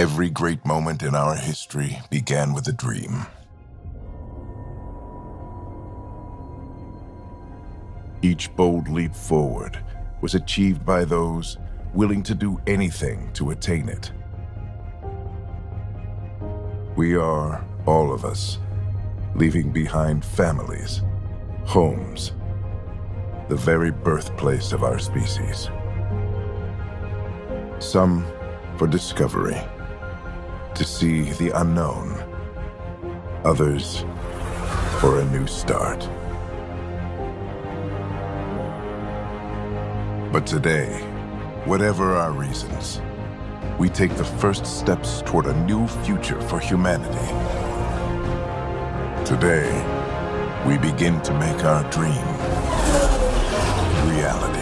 Every great moment in our history began with a dream. Each bold leap forward was achieved by those willing to do anything to attain it. We are, all of us, leaving behind families, homes, the very birthplace of our species. Some for discovery, to see the unknown. Others for a new start. But today, whatever our reasons, we take the first steps toward a new future for humanity. Today, we begin to make our dream reality.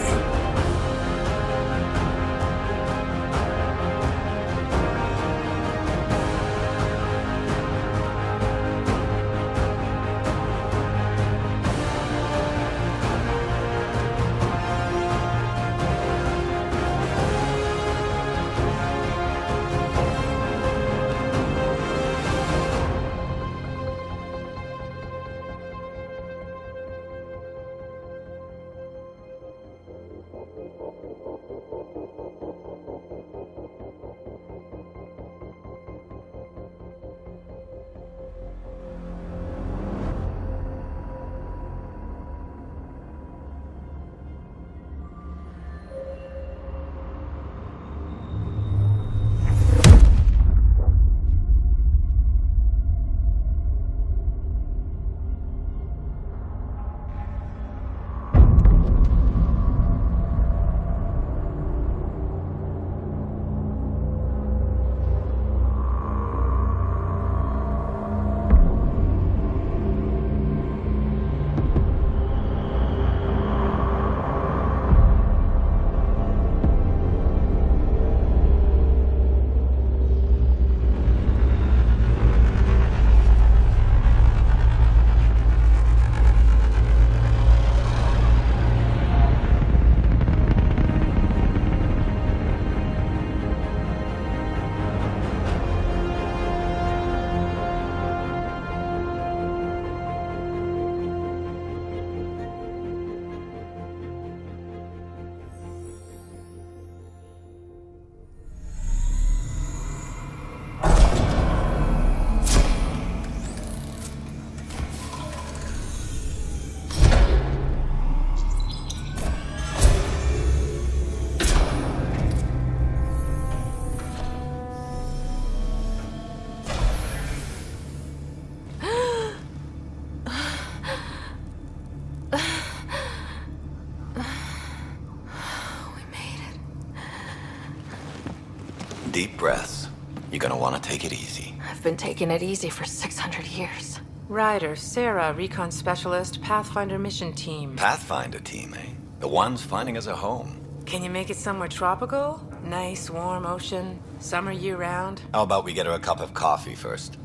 Deep breaths. You're gonna want to take it easy. I've been taking it easy for 600 years. Ryder, Sara, Recon Specialist, Pathfinder Mission Team. Pathfinder team, eh? The ones finding us a home. Can you make it somewhere tropical? Nice, warm ocean, summer year-round? How about we get her a cup of coffee first?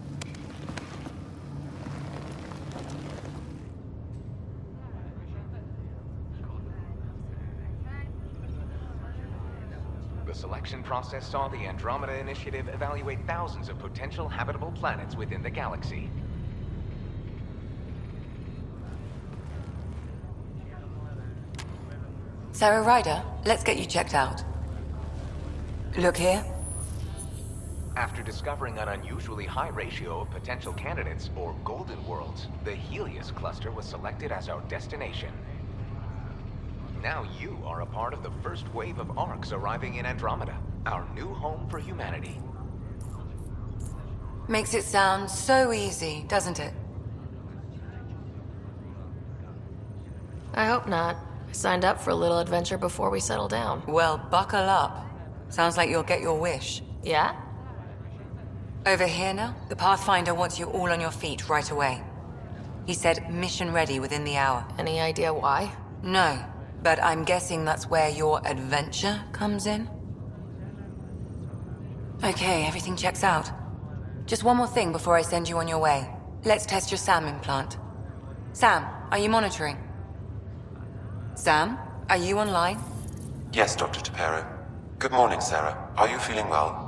The selection process saw the Andromeda Initiative evaluate thousands of potential habitable planets within the galaxy. Sara Ryder, let's get you checked out. Look here. After discovering an unusually high ratio of potential candidates, or golden worlds, the Helios cluster was selected as our destination. Now you are a part of the first wave of ARCs arriving in Andromeda, our new home for humanity. Makes it sound so easy, doesn't it? I hope not. I signed up for a little adventure before we settle down. Well, buckle up. Sounds like you'll get your wish. Yeah? Over here now, the Pathfinder wants you all on your feet right away. He said mission ready within the hour. Any idea why? No, but I'm guessing that's where your adventure comes in. Okay, everything checks out. Just one more thing before I send you on your way. Let's test your SAM implant. Sam, are you monitoring? Sam, are you online? Yes, Dr. Tapero. Good morning, Sara. Are you feeling well?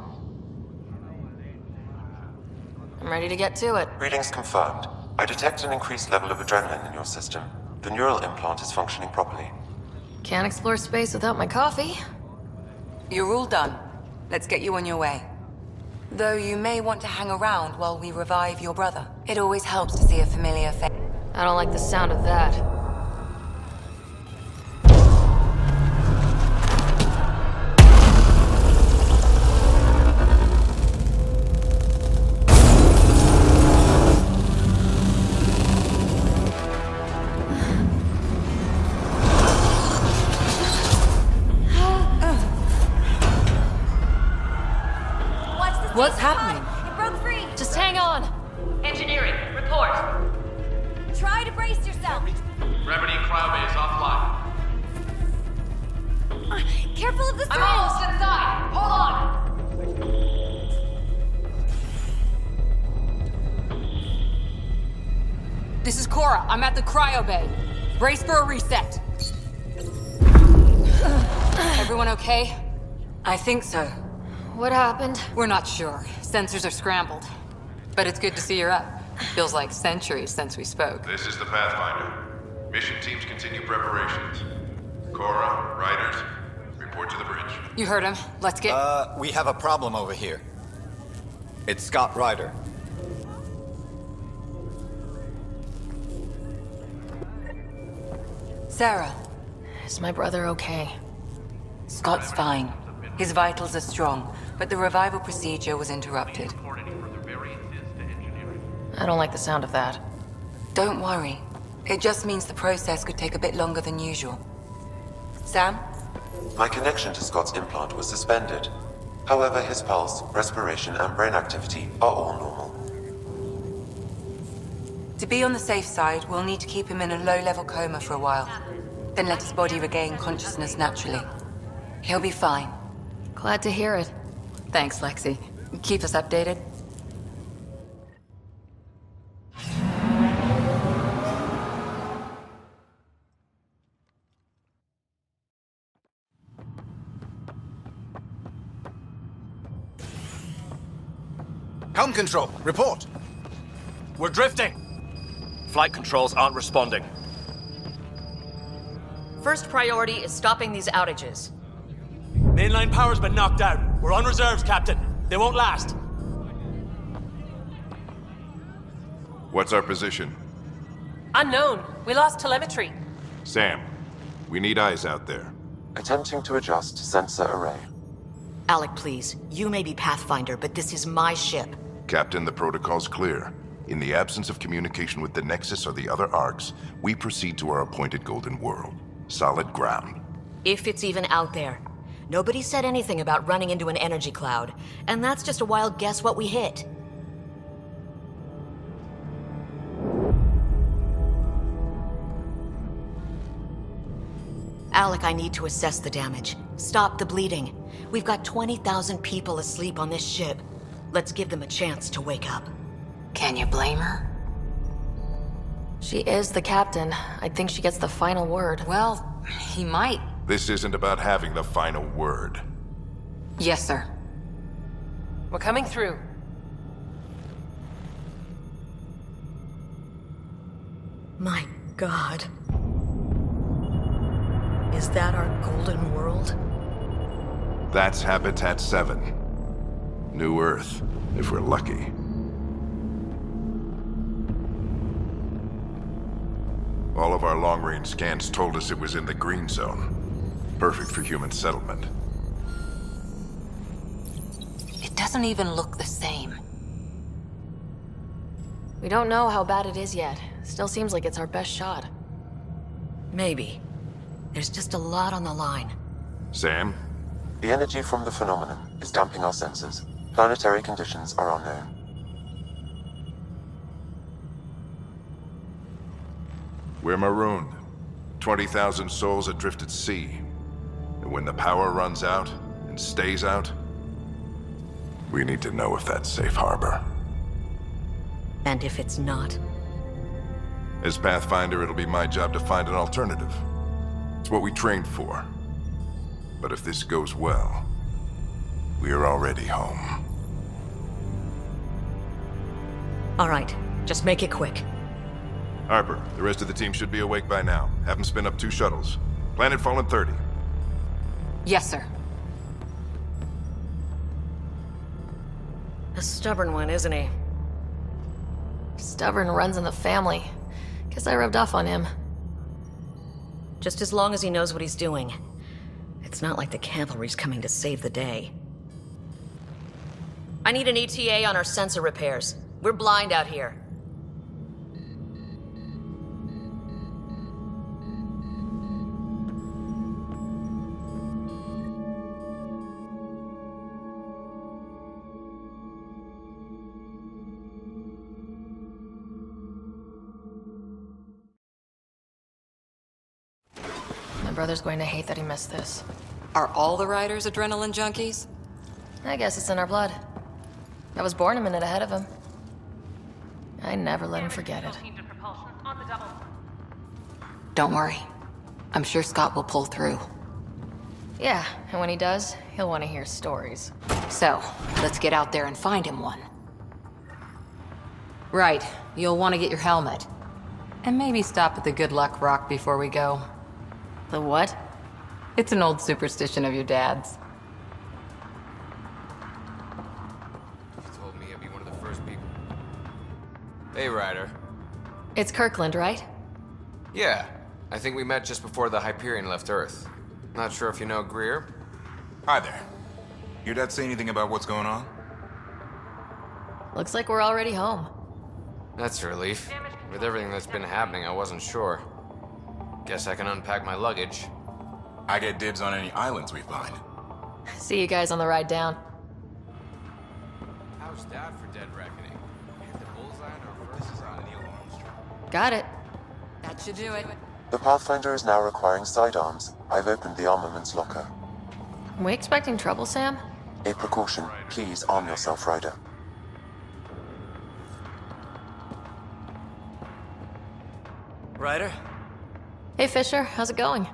I'm ready to get to it. Readings confirmed. I detect an increased level of adrenaline in your system. The neural implant is functioning properly. Can't explore space without my coffee. You're all done. Let's get you on your way. Though you may want to hang around while we revive your brother. It always helps to see a familiar face. I don't like the sound of that. What's happening? It broke free. Just hang on. Engineering, report. Try to brace yourself. Remedy cryobase offline. Careful of the syringe. I'm almost inside. Hold on. This is Cora. I'm at the cryo bay. Brace for a reset. Everyone okay? I think so. What happened? We're not sure. Sensors are scrambled. But it's good to see you're up. Feels like centuries since we spoke. This is the Pathfinder. Mission teams continue preparations. Cora, Riders, report to the bridge. You heard him. Let's get... We have a problem over here. It's Scott Ryder. Sarah, Is my brother okay? Scott's fine. His vitals are strong, but the revival procedure was interrupted. I don't like the sound of that. Don't worry. It just means the process could take a bit longer than usual. Sam? My connection to Scott's implant was suspended. However, his pulse, respiration, and brain activity are all normal. To be on the safe side, we'll need to keep him in a low-level coma for a while. Then let his body regain consciousness naturally. He'll be fine. Glad to hear it. Thanks, Lexi. Keep us updated. Helm control, report. We're drifting. Flight controls aren't responding. First priority is stopping these outages. Mainline power's been knocked out. We're on reserves, Captain. They won't last. What's our position? Unknown. We lost telemetry. Sam, we need eyes out there. Attempting to adjust sensor array. Alec, please. You may be Pathfinder, but this is my ship. Captain, the protocol's clear. In the absence of communication with the Nexus or the other arcs, we proceed to our appointed Golden World. Solid ground. If it's even out there. Nobody said anything about running into an energy cloud, and that's just a wild guess what we hit. Alec, I need to assess the damage. Stop the bleeding. We've got 20,000 people asleep on this ship. Let's give them a chance to wake up. Can you blame her? She is the captain. I think she gets the final word. Well, he might. This isn't about having the final word. Yes, sir. We're coming through. My God. Is that our golden world? That's Habitat 7. New Earth, if we're lucky. All of our long-range scans told us it was in the green zone. Perfect for human settlement. It doesn't even look the same. We don't know how bad it is yet. Still seems like it's our best shot. Maybe. There's just a lot on the line. Sam? The energy from the phenomenon is damping our sensors. Planetary conditions are unknown. We're marooned. 20,000 souls adrift at sea. And when the power runs out, and stays out, we need to know if that's safe harbor. And if it's not? As Pathfinder, it'll be my job to find an alternative. It's what we trained for. But if this goes well, we are already home. All right, just make it quick. Harper, the rest of the team should be awake by now. Have them spin up 2 shuttles. Planet Fallen 30. Yes, sir. A stubborn one, isn't he? Stubborn runs in the family. Guess I rubbed off on him. Just as long as he knows what he's doing. It's not like the cavalry's coming to save the day. I need an ETA on our sensor repairs. We're blind out here. My brother's going to hate that he missed this. Are all the riders adrenaline junkies? I guess it's in our blood. I was born a minute ahead of him. I never let him forget it. Don't worry. I'm sure Scott will pull through. Yeah, and when he does, he'll want to hear stories. So, let's get out there and find him one. Right, you'll want to get your helmet. And maybe stop at the Good Luck Rock before we go. The what? It's an old superstition of your dad's. She told me I'd be one of the first people. Hey, Ryder. It's Kirkland, right? Yeah, I think we met just before the Hyperion left Earth. Not sure if you know Greer? Hi there. Your dad say anything about what's going on? Looks like we're already home. That's a relief. With everything that's been happening, I wasn't sure. Guess I can unpack my luggage. I get dibs on any islands we find. See you guys on the ride down. How's Dad for Dead Reckoning? Hit the bullseye on our first on Neil Armstrong. Got it. That should do it. The Pathfinder is now requiring sidearms. I've opened the armaments locker. Are we expecting trouble, Sam? A precaution. Please arm yourself, Ryder. Ryder? Hey, Fisher. How's it going?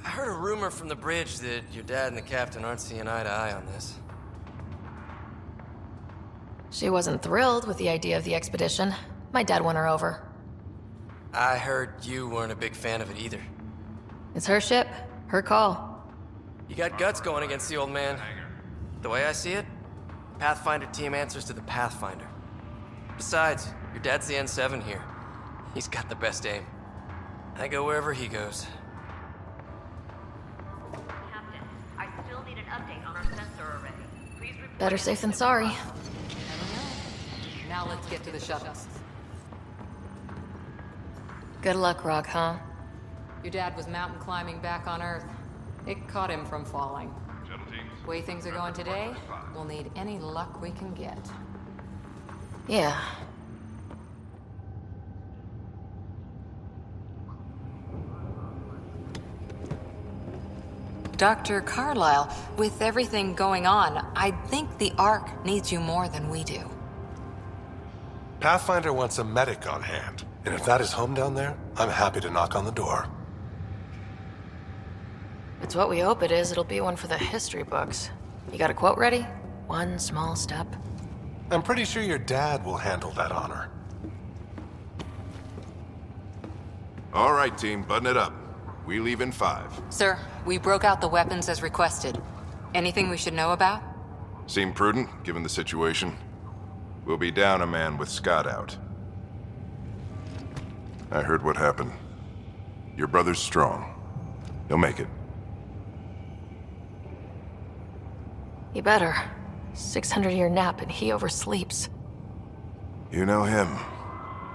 I heard a rumor from the bridge that your dad and the captain aren't seeing eye to eye on this. She wasn't thrilled with the idea of the expedition. My dad won her over. I heard you weren't a big fan of it either. It's her ship, her call. You got guts going against the old man. The way I see it, the Pathfinder team answers to the Pathfinder. Besides, your dad's the N7 here. He's got the best aim. I go wherever he goes. Captain, I still need an update on our sensor array. Please report. Better safe than sorry. Now let's get to the shuttles. Good luck, Rock, huh? Your dad was mountain climbing back on Earth. It caught him from falling. The way things are going today, we'll need any luck we can get. Yeah. Dr. Carlyle, with everything going on, I think the Ark needs you more than we do. Pathfinder wants a medic on hand, and if that is home down there, I'm happy to knock on the door. It's what we hope it is. It'll be one for the history books. You got a quote ready? One small step. I'm pretty sure your dad will handle that honor. All right, team, button it up. We leave in 5. Sir, we broke out the weapons as requested. Anything we should know about? Seem prudent, given the situation. We'll be down a man with Scott out. I heard what happened. Your brother's strong. He'll make it. He better. 600-year nap and he oversleeps. You know him.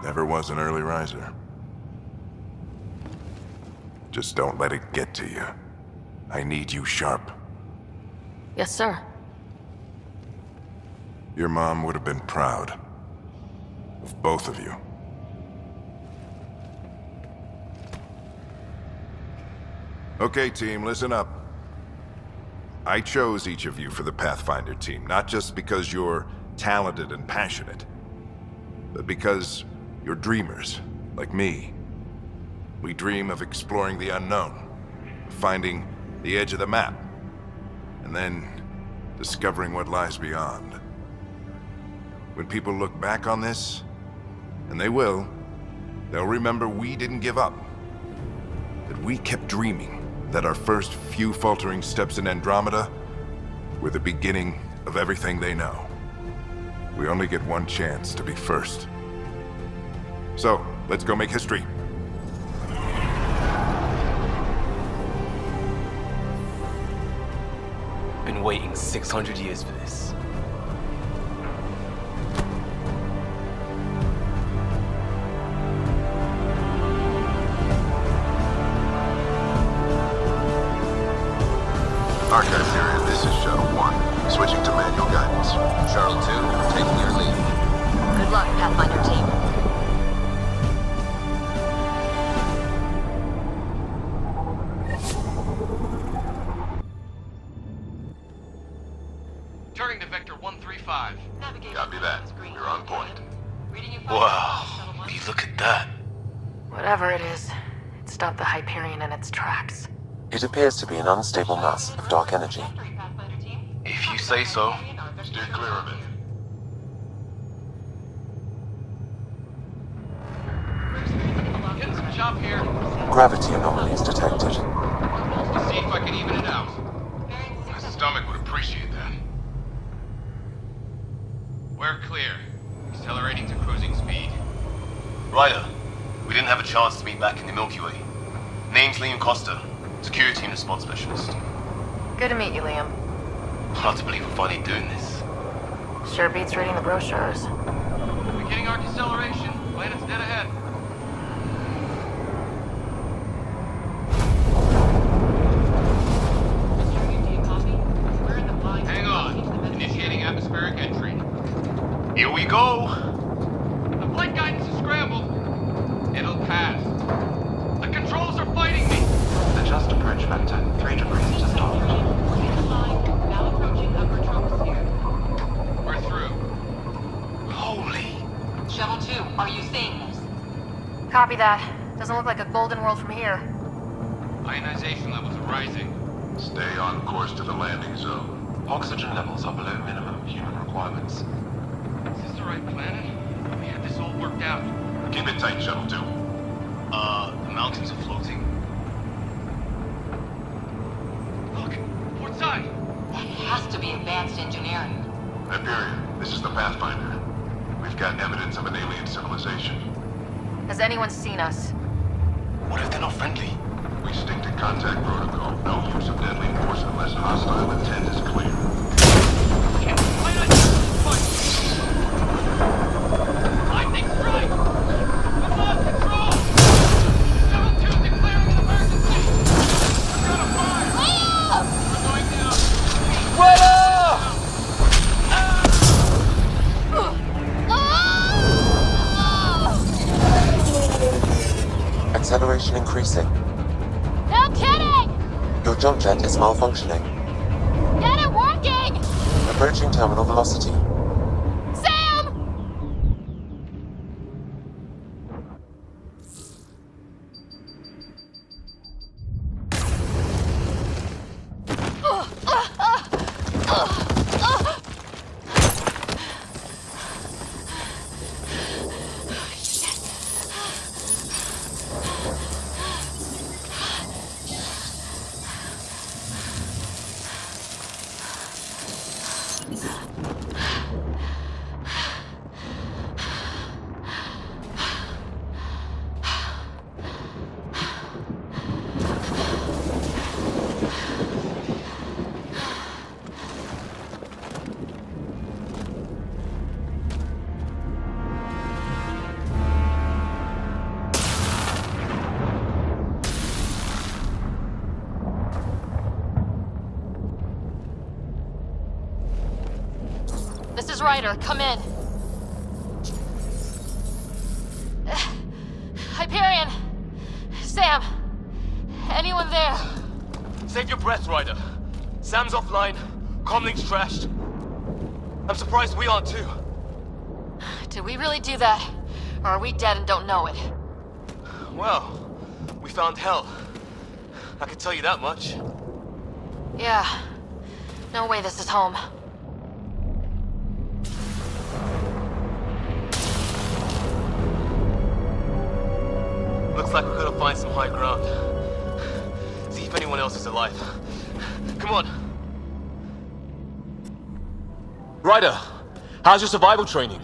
Never was an early riser. Just don't let it get to you. I need you sharp. Yes, sir. Your mom would have been proud of both of you. Okay, team, listen up. I chose each of you for the Pathfinder team, not just because you're talented and passionate, but because you're dreamers, like me. We dream of exploring the unknown, of finding the edge of the map, and then discovering what lies beyond. When people look back on this, and they will, they'll remember we didn't give up. That we kept dreaming. That our first few faltering steps in Andromeda were the beginning of everything they know. We only get one chance to be first. So, let's go make history. Been waiting 600 years for this. Archive period, this is Shuttle 1. Switching to manual guidance. Shuttle 2, taking your lead. Good luck, Pathfinder team. Turning to Vector 135. Copy that. You're on point. Wow, will you look at that? Whatever it is, it stopped the Hyperion in its tracks. It appears to be an unstable mass of dark energy. If you say so. Steer clear of it. Getting some chop here. Gravity anomalies detected. Let's see if I can even it out. My stomach would appreciate that. We're clear. Accelerating to cruising speed. Ryder, we didn't have a chance to meet back in the Milky Way. Name's Liam Costa, security and response specialist. Good to meet you, Liam. Hard to believe we're finally doing this. Sure beats reading the brochures. Beginning arc acceleration. Planet's dead ahead. Hang on. Initiating atmospheric entry. Here we go! The flight guidance is scrambled. It'll pass. The controls are fighting me. Adjust approach vector 3 degrees to start. We're through. Holy! Shuttle 2, are you seeing this? Copy that. Doesn't look like a golden world from here. Ionization levels are rising. Stay on course to the landing zone. Oxygen levels are below minimum human requirements. Is this the right planet? We had this all worked out. Keep it tight, Shuttle 2. The mountains are floating. Look, port side. That has to be advanced engineering. Hyperion, this is the Pathfinder. We've got evidence of an alien civilization. Has anyone seen us? What if they're not friendly? We stick to contact protocol. No use of deadly force unless hostile intent is clear. Lightning strike! Come on, control! Shuttle 2 declaring an emergency! I've got a fire! We're going down! Acceleration increasing. No kidding! Your jump jet is malfunctioning. Get it working! Approaching terminal velocity. Sam! This is Ryder. Come in. Hyperion! Sam! Anyone there? Save your breath, Ryder. Sam's offline. Comlink's trashed. I'm surprised we aren't too. Did we really do that? Or are we dead and don't know it? Well, we found hell. I can tell you that much. Yeah. No way this is home. Looks like we're gonna find some high ground. See if anyone else is alive. Come on. Ryder, how's your survival training?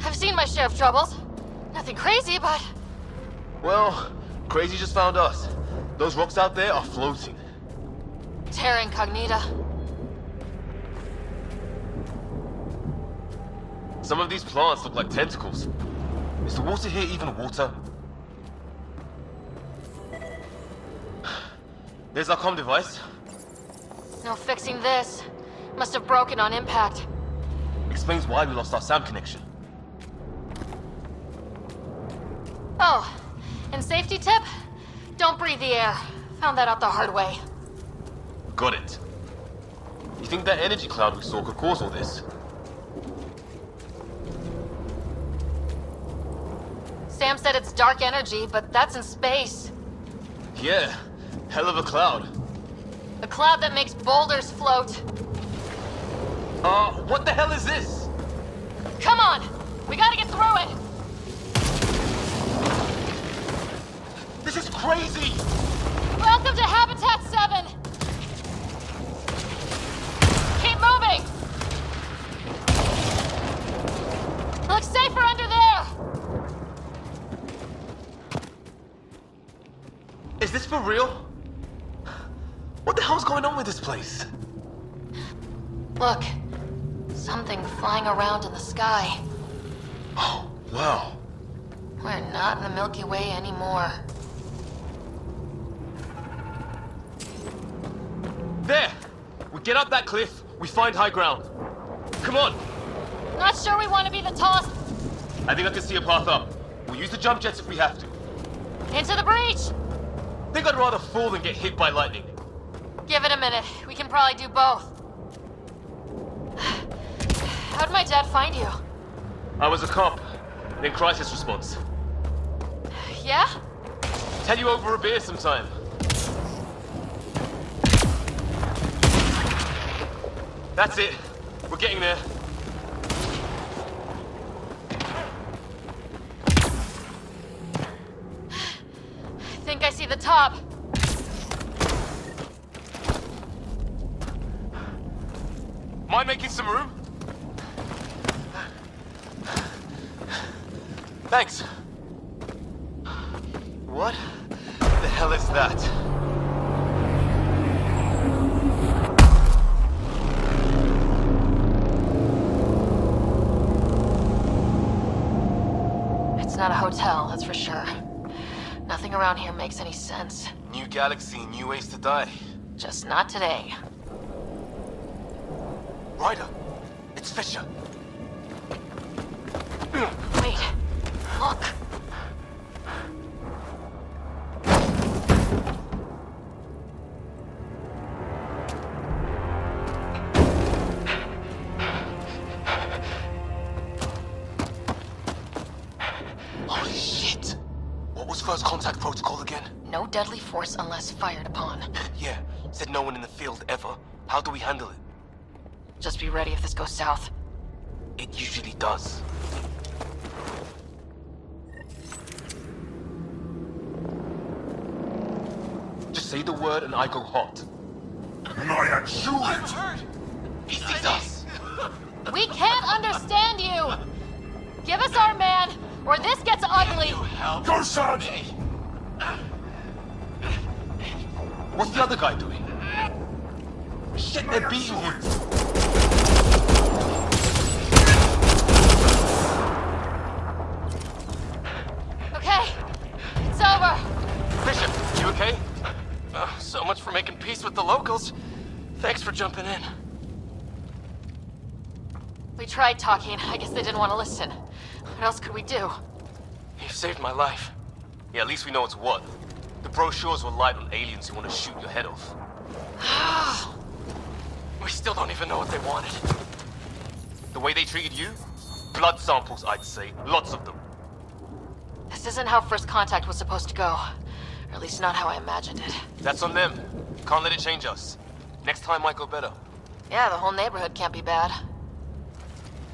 I've seen my share of troubles. Nothing crazy, but... Well, Crazy just found us. Those rocks out there are floating. Terra Incognita. Some of these plants look like tentacles. Is the water here even water? There's our comm device. No fixing this. Must have broken on impact. Explains why we lost our SAM connection. Oh, and safety tip? Don't breathe the air. Found that out the hard way. Got it. You think that energy cloud we saw could cause all this? Sam said it's dark energy, but that's in space. Yeah, hell of a cloud. A cloud that makes boulders float. What the hell is this? Come on! We gotta get through it! This is crazy! Welcome to Habitat 7! Keep moving! Looks safer under there! Is this for real? What the hell's going on with this place? Look. Something flying around in the sky. Oh, wow. We're not in the Milky Way anymore. There! We get up that cliff, we find high ground. Come on! Not sure we want to be the tallest... I think I can see a path up. We'll use the jump jets if we have to. Into the breach! Think I'd rather fall than get hit by lightning. Give it a minute. We can probably do both. How'd my dad find you? I was a cop, then crisis response. Yeah? Tell you over a beer sometime. That's it. We're getting there. I think I see the top. Mind making some room? Thanks. What the hell is that? It's not a hotel, that's for sure. Nothing around here makes any sense. New galaxy, new ways to die. Just not today. Ryder, it's Fisher. Wait, look. Holy shit! What was first contact protocol again? No deadly force unless fired upon. Yeah, said no one in the field ever. How do we handle it? Just be ready if this goes south. It usually does. Just say the word and I go hot. And I shoot it! He sees us! We can't understand you! Give us our man, or this gets ugly! Go, son! What's the other guy doing? Shit, they're beating him! Okay, it's over. Bishop, you okay? So much for making peace with the locals. Thanks for jumping in. We tried talking. I guess they didn't want to listen. What else could we do? You saved my life. Yeah, at least we know it's what. The brochures were light on aliens who want to shoot your head off. We still don't even know what they wanted. The way they treated you? Blood samples, I'd say. Lots of them. This isn't how first contact was supposed to go. Or at least not how I imagined it. That's on them. Can't let it change us. Next time might go better. Yeah, the whole neighborhood can't be bad.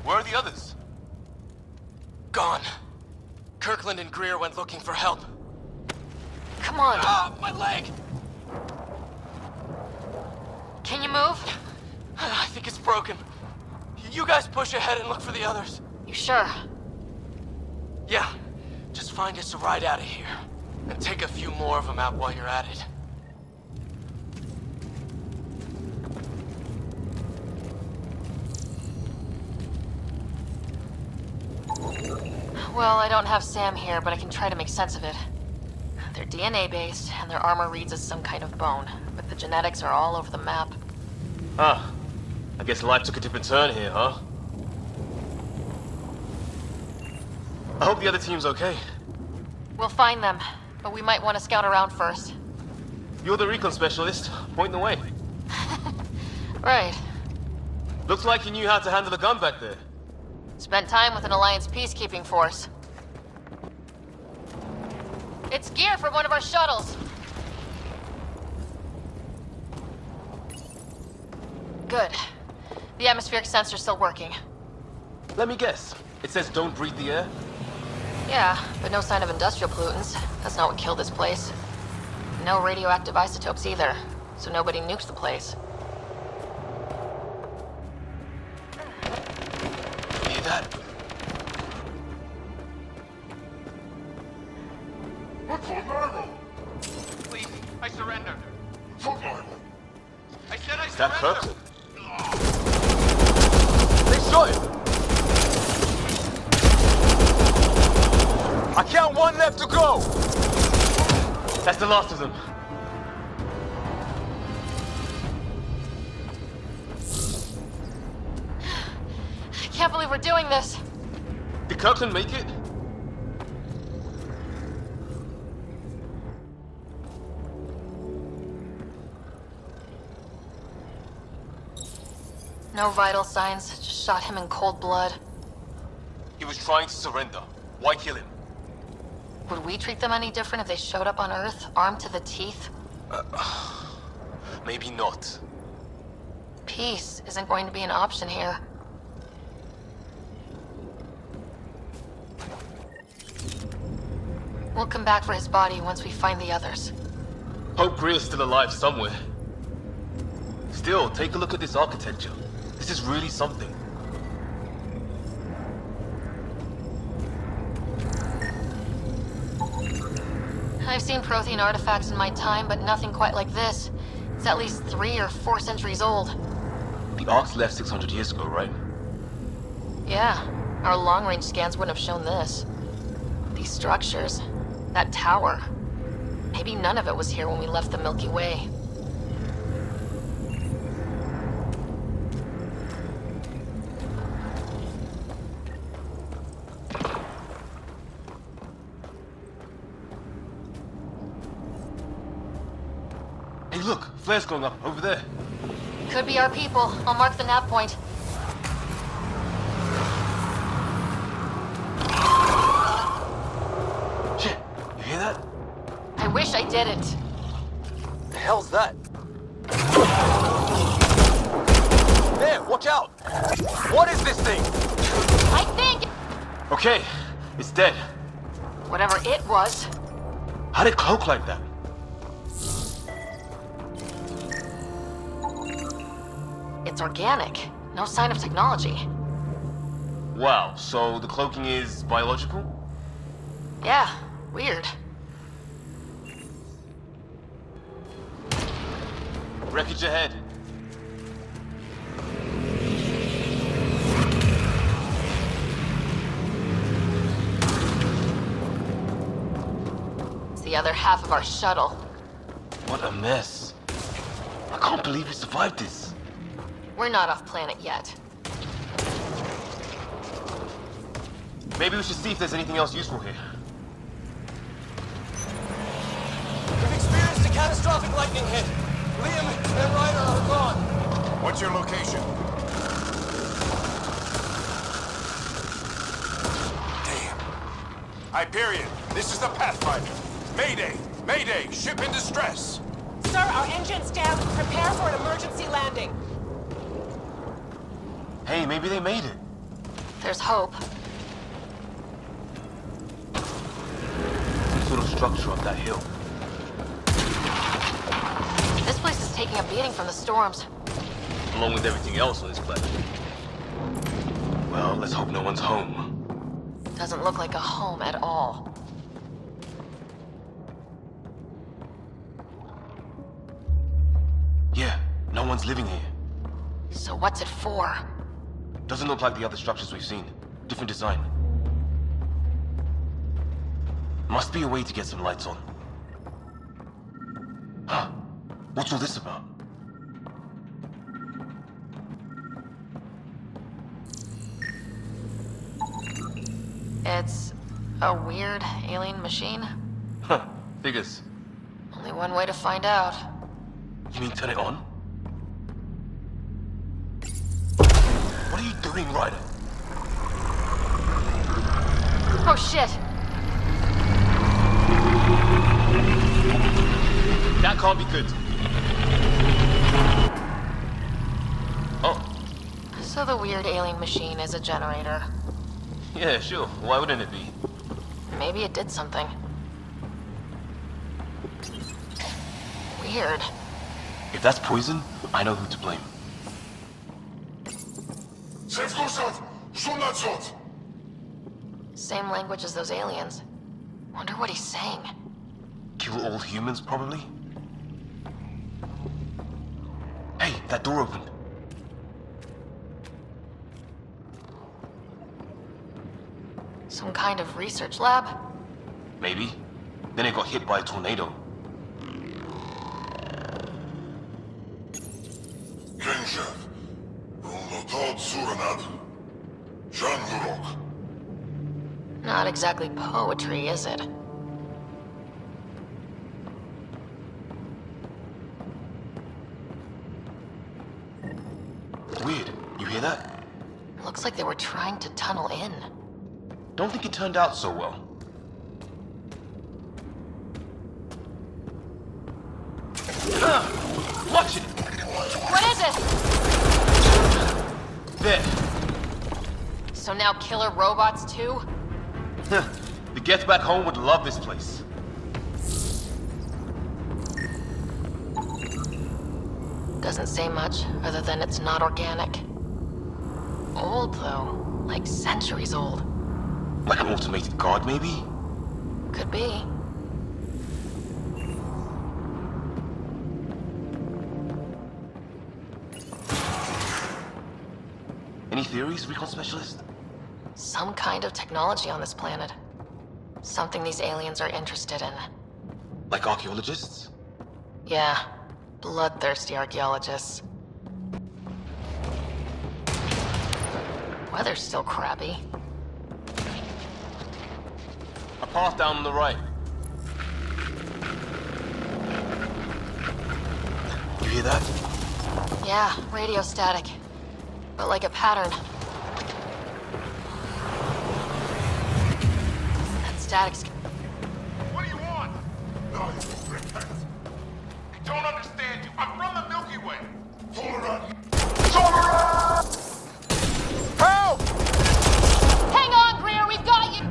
Where are the others? Gone. Kirkland and Greer went looking for help. Come on. Ah, my leg! Can you move? I think it's broken. You guys push ahead and look for the others. You sure? Yeah. Just find us a ride out of here. And take a few more of them out while you're at it. Well, I don't have Sam here, but I can try to make sense of it. They're DNA-based, and their armor reads as some kind of bone, but the genetics are all over the map. Ah, I guess life took a different turn here, huh? I hope the other team's okay. We'll find them, but we might want to scout around first. You're the recon specialist. Point the way. Right. Looks like you knew how to handle a gun back there. Spent time with an Alliance peacekeeping force. It's gear from one of our shuttles. Good. The atmospheric sensor's still working. Let me guess. It says don't breathe the air? Yeah, but no sign of industrial pollutants. That's not what killed this place. No radioactive isotopes either, so nobody nuked the place. Hear that? Please, I surrender. I said I Is that surrender. Kirkland? They shot him! I count one left to go! That's the last of them. I can't believe we're doing this. Did Kirkland make it? No vital signs, just shot him in cold blood. He was trying to surrender. Why kill him? Would we treat them any different if they showed up on Earth, armed to the teeth? Maybe not. Peace isn't going to be an option here. We'll come back for his body once we find the others. Hope Greer's still alive somewhere. Still, take a look at this architecture. This is really something. I've seen Prothean artifacts in my time, but nothing quite like this. It's at least 3 or 4 centuries old. The Ark's left 600 years ago, right? Yeah, our long-range scans wouldn't have shown this. These structures, that tower. Maybe none of it was here when we left the Milky Way. Hey, look! Flares going up, over there. Could be our people. I'll mark the nav point. Shit! You hear that? I wish I didn't. The hell's that? There! Watch out! What is this thing? I think... Okay, it's dead. Whatever it was. How'd it cloak like that? It's organic. No sign of technology. Wow, so the cloaking is biological? Yeah, weird. Wreckage ahead. It's the other half of our shuttle. What a mess. I can't believe we survived this. We're not off planet yet. Maybe we should see if there's anything else useful here. We've experienced a catastrophic lightning hit. Liam and Ryder are gone. What's your location? Damn. Hyperion, this is the Pathfinder. Mayday! Mayday! Ship in distress! Sir, our engine's down. Prepare for an emergency landing. Hey, maybe they made it. There's hope. Some sort of structure up that hill. taking a beating from the storms. Along with everything else on this planet. Well, let's hope no one's home. Doesn't look like a home at all. Yeah, no one's living here. So what's it for? Doesn't look like the other structures we've seen. Different design. Must be a way to get some lights on. Huh? What's all this about? It's a weird alien machine. Huh, figures. Only one way to find out. You mean turn it on? What are you doing, Ryder? Oh shit! That can't be good. Oh. So the weird alien machine is a generator. Yeah, sure. Why wouldn't it be? Maybe it did something. Weird. If that's poison, I know who to blame. Same language as those aliens. Wonder what he's saying. Kill all humans, probably? Hey, that door opened. Some kind of research lab? Maybe. Then it got hit by a tornado. Not exactly poetry, is it? Weird. You hear that? Looks like they were trying to tunnel in. Don't think it turned out so well. Watch it! What is it? There. So now killer robots too? The Geth back home would love this place. Doesn't say much, other than it's not organic. Old, though. Like centuries old. Like an automated guard, maybe? Could be. Any theories, recon specialist? Some kind of technology on this planet. Something these aliens are interested in. Like archaeologists? Yeah. Bloodthirsty archaeologists. Weather's still crappy. A path down on the right. You hear that? Yeah, radio static. But like a pattern. That static's... What do you want? No, you repent. I don't understand you. I'm from the Milky Way. Help! Hang on, Greer, we've got you!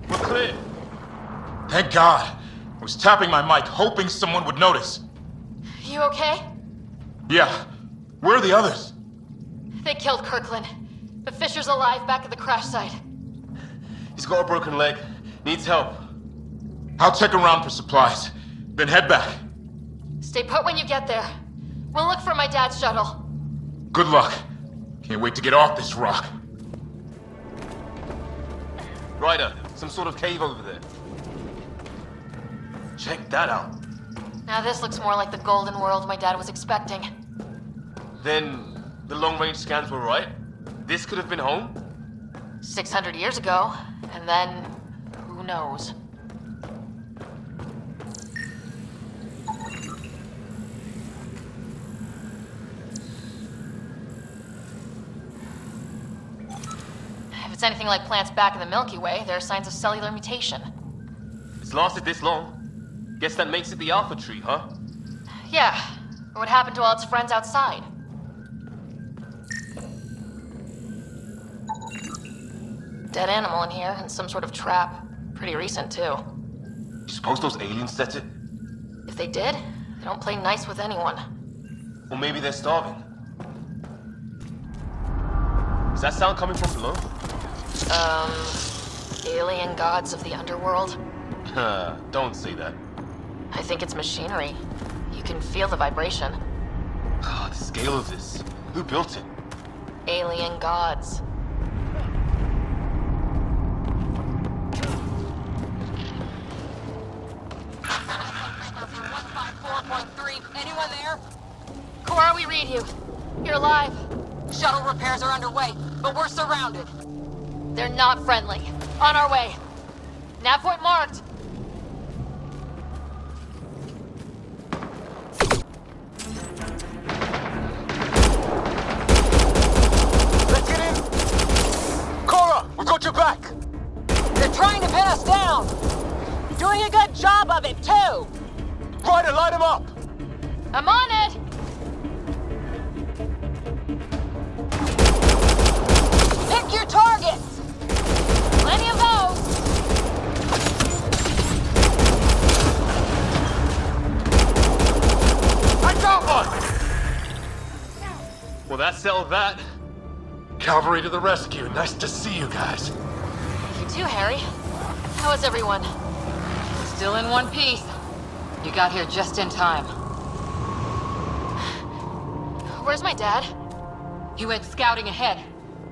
We're clear. Thank God. I was tapping my mic, hoping someone would notice. You okay? Yeah. Where are the others? They killed Kirkland. But Fisher's alive back at the crash site. He's got a broken leg. Needs help. I'll check around for supplies, then head back. Stay put when you get there. We'll look for my dad's shuttle. Good luck. Can't wait to get off this rock. Ryder, some sort of cave over there. Check that out. Now this looks more like the golden world my dad was expecting. Then the long-range scans were right? This could have been home? 600 years ago, and then who knows? If it's anything like plants back in the Milky Way, there are signs of cellular mutation. It's lasted this long. Guess that makes it the Alpha Tree, huh? Yeah, or what happened to all its friends outside? Dead animal in here, and some sort of trap. Pretty recent, too. You suppose those aliens set it? If they did, they don't play nice with anyone. Or maybe they're starving. Is that sound coming from below? Alien gods of the underworld? Don't say that. I think it's machinery. You can feel the vibration. The scale of this. Who built it? Alien gods. Anyone there? Cora, we read you. You're alive. Shuttle repairs are underway, but we're surrounded. They're not friendly. On our way. Nav point marked. Let's get in! Cora, we got your back! They're trying to pin us down! Doing a good job of it, too! Ryder, light him up! I'm on it! Pick your targets! Plenty of those! I got one! Well, that settled that. Cavalry to the rescue. Nice to see you guys. You too, Harry. How is everyone? Still in one piece. You got here just in time. Where's my dad? He went scouting ahead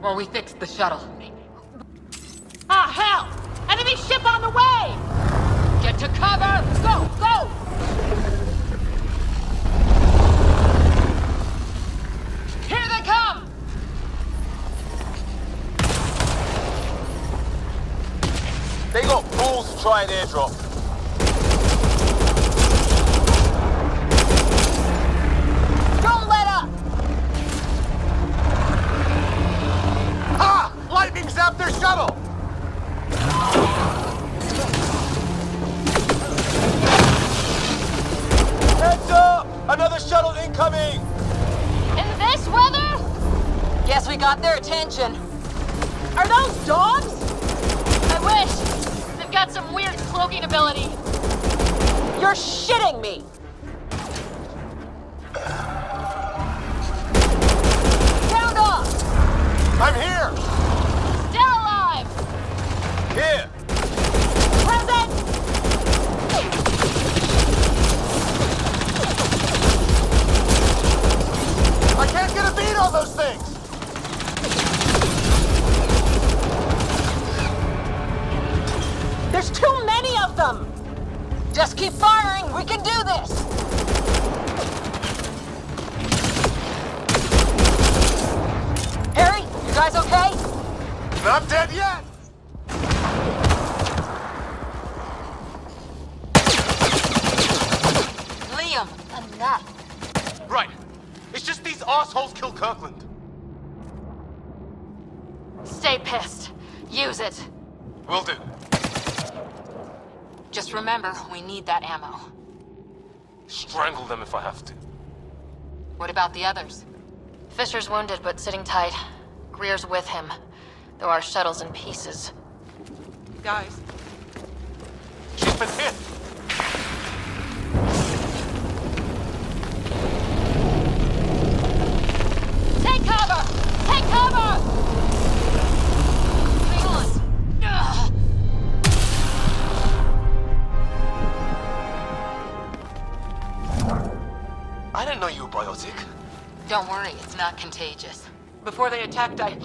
while we fixed the shuttle. Ah, hell! Enemy ship on the way! Get to cover! Go, go! Here they come! They got balls to try an airdrop. Don't let up! Ha! Lightning zapped their shuttle! Heads up! Another shuttle incoming! In this weather? Guess we got their attention. Are those dogs? I wish. They've got some weird cloaking ability. You're shitting me! Sound off! I'm here! Still alive! Here! Present! I can't get a beat on those things! There's too many of them! Just keep firing, we can do this! Harry, you guys okay? Not dead yet! Liam, enough. Right. It's just these assholes killed Kirkland. Stay pissed. Use it. Will do. Just remember, we need that ammo. Strangle them if I have to. What about the others? Fisher's wounded, but sitting tight. Greer's with him, though our shuttle's in pieces. Guys. She's been hit! Take cover! Take cover! Hang on. Ugh. I didn't know you were biotic. Don't worry, it's not contagious. Before they attacked, I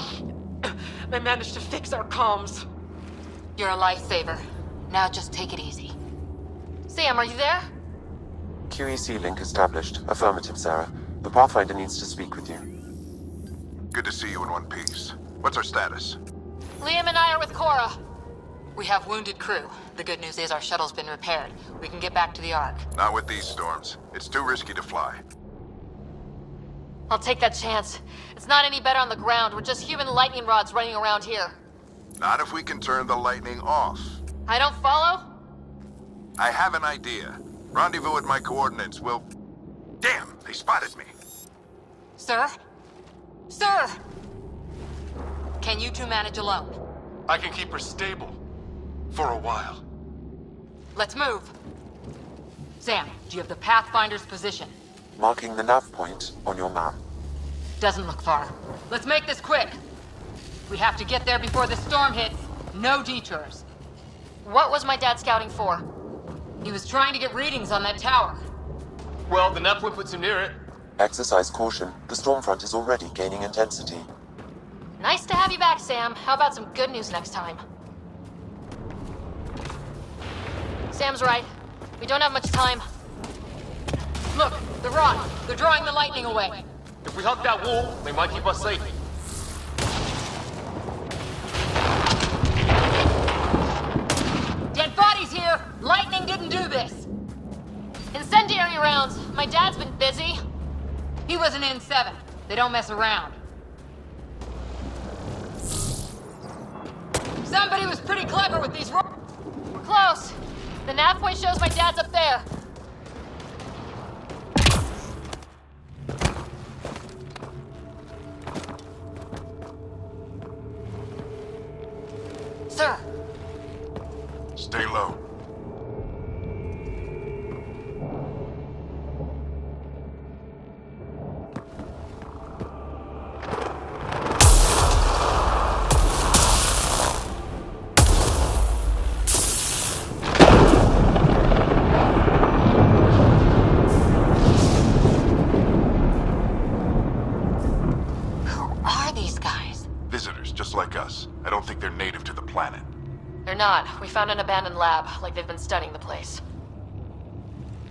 managed to fix our comms. You're a lifesaver. Now just take it easy. Sam, are you there? QEC link established. Affirmative, Sara. The Pathfinder needs to speak with you. Good to see you in one piece. What's our status? Liam and I are with Cora. We have wounded crew. The good news is our shuttle's been repaired. We can get back to the Ark. Not with these storms. It's too risky to fly. I'll take that chance. It's not any better on the ground. We're just human lightning rods running around here. Not if we can turn the lightning off. I don't follow? I have an idea. Rendezvous at my coordinates. We'll... Damn, they spotted me. Sir? Sir! Can you two manage alone? I can keep her stable. For a while. Let's move. Sam, do you have the Pathfinder's position? Marking the nav point on your map. Doesn't look far. Let's make this quick. We have to get there before the storm hits. No detours. What was my dad scouting for? He was trying to get readings on that tower. Well, the nav point puts him near it. Exercise caution. The storm front is already gaining intensity. Nice to have you back, Sam. How about some good news next time? Sam's right. We don't have much time. Look, the rock. They're drawing the lightning away. If we hug that wall, they might keep us safe. Dead bodies here! Lightning didn't do this! Incendiary rounds. My dad's been busy. He was an N7. They don't mess around. Somebody was pretty clever with these ro- We're close. The nav point shows my dad's up there. Sir! Stay low. Visitors, just like us. I don't think they're native to the planet. They're not. We found an abandoned lab, like they've been studying the place.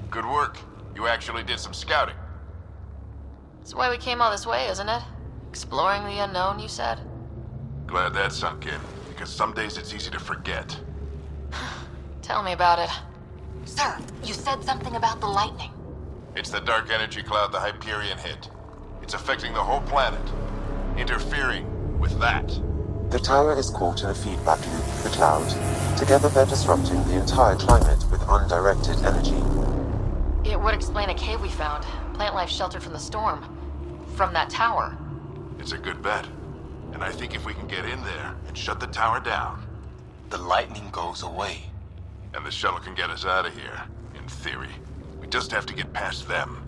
Good work. You actually did some scouting. That's why we came all this way, isn't it? Exploring the unknown, you said? Glad that sunk in, because some days it's easy to forget. Tell me about it. Sir, you said something about the lightning. It's the dark energy cloud the Hyperion hit. It's affecting the whole planet. Interfering with that. The tower is caught in a feedback loop with the cloud. Together they're disrupting the entire climate with undirected energy. It would explain a cave we found. Plant life sheltered from the storm. From that tower. It's a good bet. And I think if we can get in there and shut the tower down... The lightning goes away. And the shuttle can get us out of here, in theory. We just have to get past them.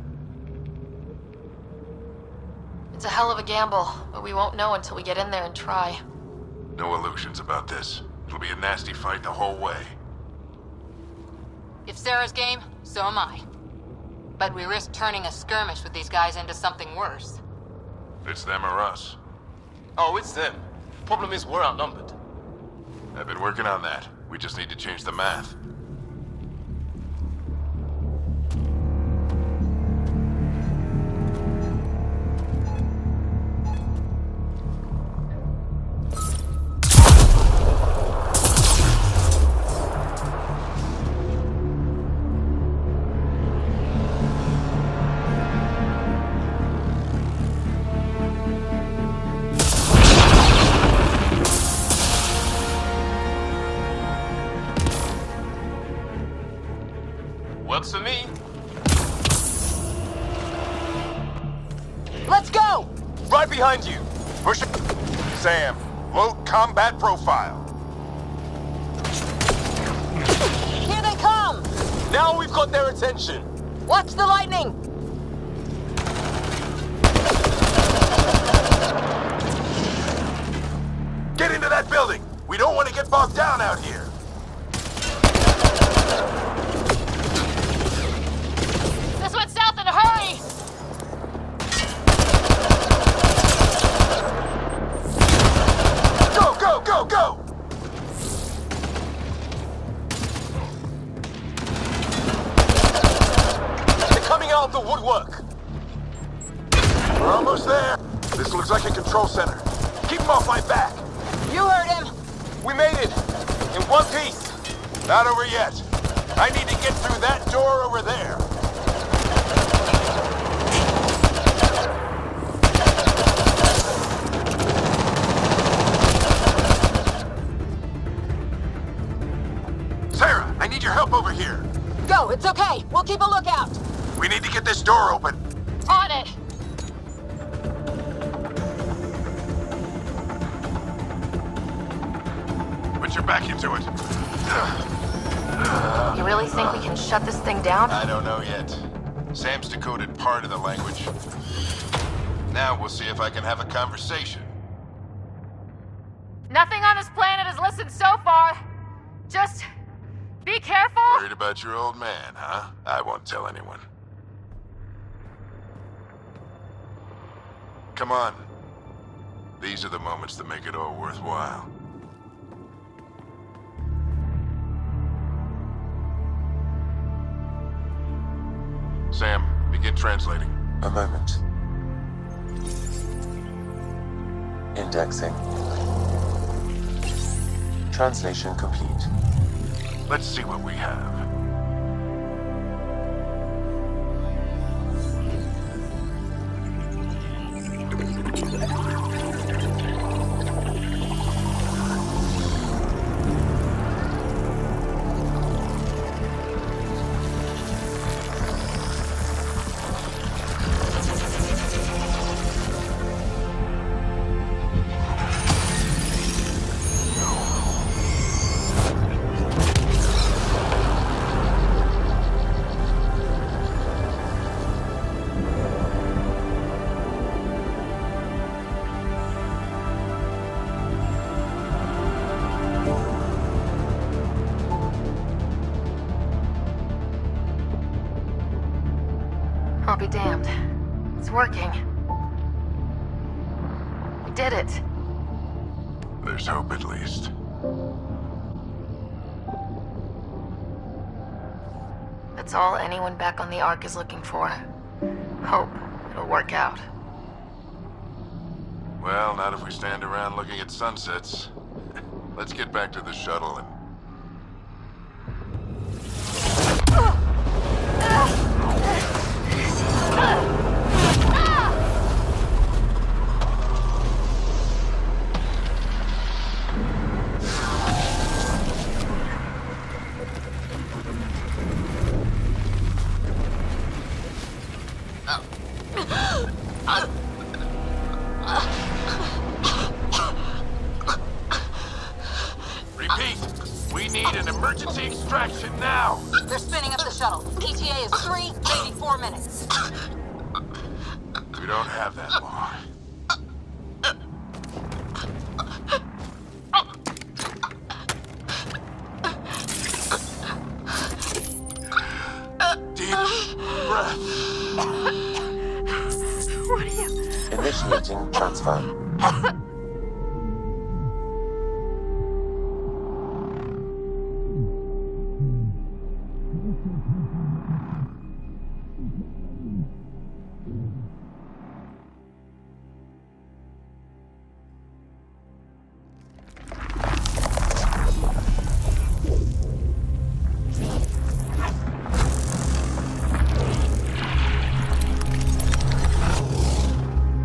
It's a hell of a gamble, but we won't know until we get in there and try. No illusions about this. It'll be a nasty fight the whole way. If Sarah's game, so am I. But we risk turning a skirmish with these guys into something worse. It's them or us. Oh, it's them. Problem is, we're outnumbered. I've been working on that. We just need to change the math. Works for me. Let's go! Right behind you. Push it. Sam, load combat profile. Here they come! Now we've got their attention. Watch the lightning! Get into that building. We don't want to get bogged down out here. This went south in a hurry! Go, go, go, go! They're coming out of the woodwork. We're almost there. This looks like a control center. Keep them off my back. You heard him! We made it. In one piece. Not over yet. I need to get through that door over there. Sarah, I need your help over here. Go, it's okay. We'll keep a lookout. We need to get this door open. On it! Put your back into it. You really think we can shut this thing down? I don't know yet. Sam's decoded part of the language. Now we'll see if I can have a conversation. Nothing on this planet has listened so far. Just be careful. Worried about your old man, huh? I won't tell anyone. Come on. These are the moments that make it all worthwhile. Sam, begin translating. A moment. Indexing. Translation complete. Let's see what we have. I'll be damned. It's working. We did it. There's hope at least. That's all anyone back on the Ark is looking for. Hope it'll work out. Well, not if we stand around looking at sunsets. Let's get back to the shuttle and... Repeat, we need an emergency extraction now. They're spinning up the shuttle. ETA is 3, maybe 4 minutes. We don't have that long. Deep breath. What are you... Initiating transfer.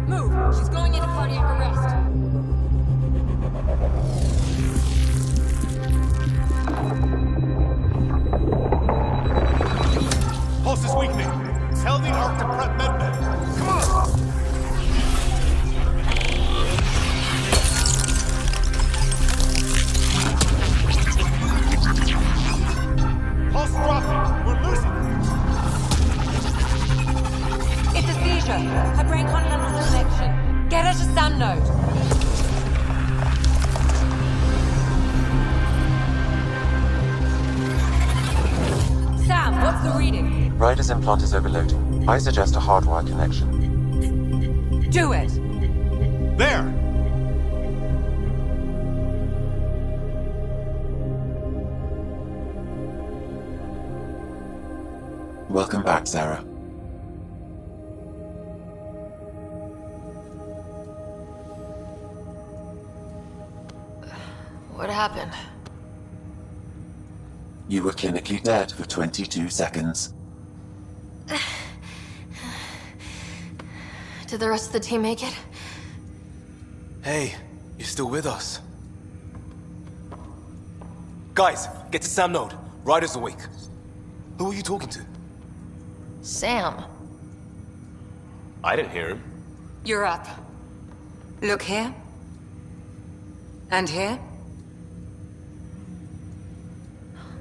Move! She's going into cardiac arrest. Pulse is weakening. Tell the Ark to prep medbed. Come on! Pulse dropping. We're losing it. It's a seizure. Her brain can't handle the connection. Get her to Sam node. Sam, what's the reading? Ryder's implant is overloading. I suggest a hardwire connection. Do it. There! Welcome back, Sara. What happened? You were clinically dead for 22 seconds. Did the rest of the team make it? Hey, you're still with us. Guys, get to Sam node. Ryder's awake. Who are you talking to? Sam. I didn't hear him. You're up. Look here. And here.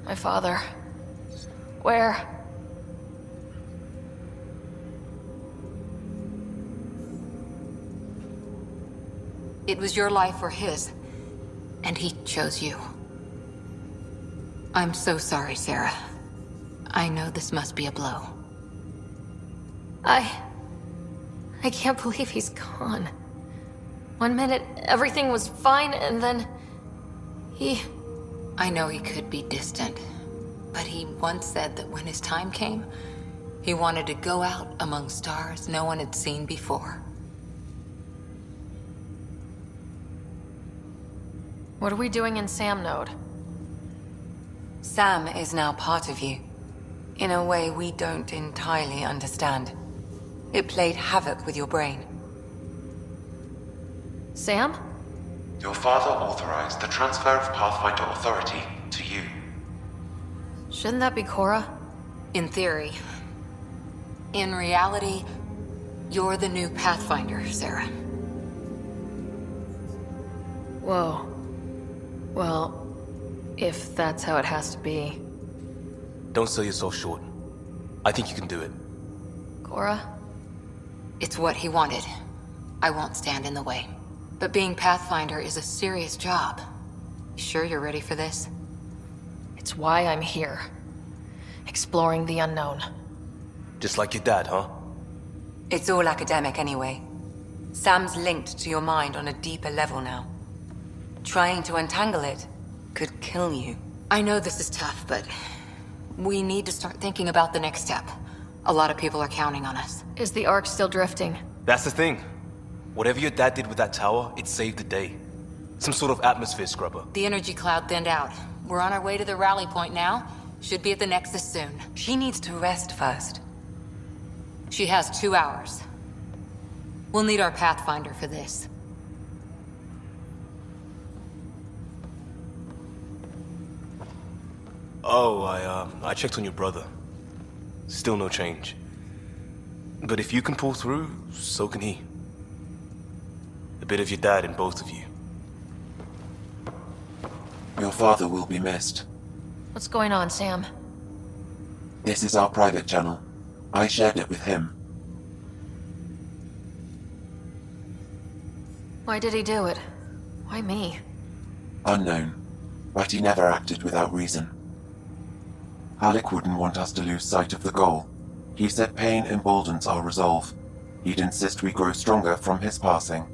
My father. Where? It was your life or his, and he chose you. I'm so sorry, Sarah. I know this must be a blow. I can't believe he's gone. 1 minute, everything was fine, and then... I know he could be distant, but he once said that when his time came, he wanted to go out among stars no one had seen before. What are we doing in Sam Node? Sam is now part of you, in a way we don't entirely understand. It played havoc with your brain. Sam? Your father authorized the transfer of Pathfinder authority to you. Shouldn't that be Cora? In theory. In reality, you're the new Pathfinder, Sarah. Whoa. Well, if that's how it has to be. Don't sell yourself short. I think you can do it. Cora? It's what he wanted. I won't stand in the way. But being Pathfinder is a serious job. You sure you're ready for this? It's why I'm here. Exploring the unknown. Just like your dad, huh? It's all academic anyway. Sam's linked to your mind on a deeper level now. Trying to untangle it could kill you. I know this is tough, but we need to start thinking about the next step. A lot of people are counting on us. Is the Ark still drifting? That's the thing. Whatever your dad did with that tower, it saved the day. Some sort of atmosphere scrubber. The energy cloud thinned out. We're on our way to the rally point now. Should be at the Nexus soon. She needs to rest first. She has 2 hours. We'll need our Pathfinder for this. Oh, I checked on your brother. Still no change. But if you can pull through, so can he. A bit of your dad in both of you. Your father will be missed. What's going on, Sam? This is our private channel. I shared it with him. Why did he do it? Why me? Unknown. But he never acted without reason. Alec wouldn't want us to lose sight of the goal. He said pain emboldens our resolve. He'd insist we grow stronger from his passing.